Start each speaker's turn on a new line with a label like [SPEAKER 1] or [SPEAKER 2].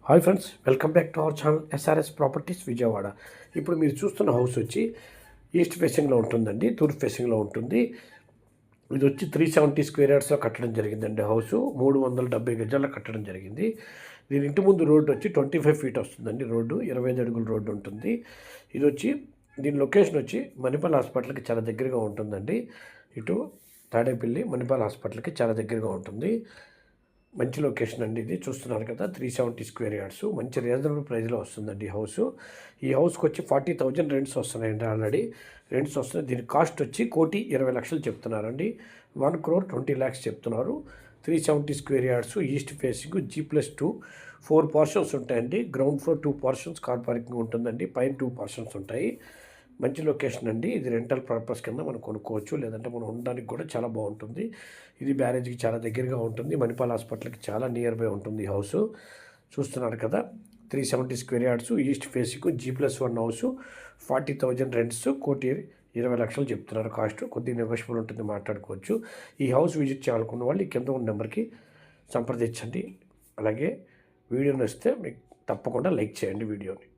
[SPEAKER 1] Hi friends, welcome back to our channel SRS properties Vijayawada. ఇప్పుడు మీరు చూస్తున్న హౌస్ వచ్చి ఈస్ట్ ఫేసింగ్లో ఉంటుందండి, తూర్పు ఫేసింగ్లో ఉంటుంది. ఇది వచ్చి 370 స్క్వేర్ యార్డ్స్లో కట్టడం జరిగిందండి. హౌసు 370 గజాల్లో కట్టడం జరిగింది. దీని ఇంటి ముందు రోడ్డు వచ్చి 25 ఫీట్ వస్తుందండి. రోడ్డు 25 అడుగుల రోడ్డు ఉంటుంది. ఇది వచ్చి దీని లొకేషన్ వచ్చి మణిపాల్ హాస్పిటల్కి చాలా దగ్గరగా ఉంటుందండి. ఇటు తాడేపల్లి మణిపాల్ హాస్పిటల్కి చాలా దగ్గరగా ఉంటుంది. మంచి లొకేషన్ అండి. ఇది చూస్తున్నారు కదా, 370 స్క్వేర్ యార్డ్స్ మంచి రీజనబుల్ ప్రైస్లో వస్తుందండి ఈ హౌస్. ఈ హౌస్కి వచ్చి 40,000 రెంట్స్ వస్తున్నాయండి. ఆల్రెడీ రెంట్స్ వస్తున్నాయి. దీని కాస్ట్ వచ్చి 1,20,00,000 చెప్తున్నారండి. 1,20,00,000 చెప్తున్నారు. 370 square yards, east facing, G+2 4 portions ఉంటాయండి. Ground floor 2 portions, car parking ఉంటుందండి. పైన 2 పోర్షన్స్ ఉంటాయి. మంచి లొకేషన్ అండి. ఇది రెంటల్ పర్పస్ కింద మనం కొనుక్కోవచ్చు, లేదంటే మనం ఉండడానికి కూడా చాలా బాగుంటుంది. ఇది బ్యారేజ్కి చాలా దగ్గరగా ఉంటుంది. మణిపాల్ హాస్పిటల్కి చాలా నియర్ బై ఉంటుంది ఈ హౌస్. చూస్తున్నారు కదా, 370 square yards, east facing, G+1 house, 40,000 rents, 1,20,00,000 చెప్తున్నారు కాస్ట్. కొద్దిగా నెగోషియబుల్ ఉంటుంది, మాట్లాడుకోవచ్చు. ఈ హౌస్ విజిట్ చేయాలనుకున్న వాళ్ళు ఈ కింద ఉన్న నెంబర్కి సంప్రదించండి. అలాగే వీడియో నచ్చితే మీకు తప్పకుండా లైక్ చేయండి వీడియోని.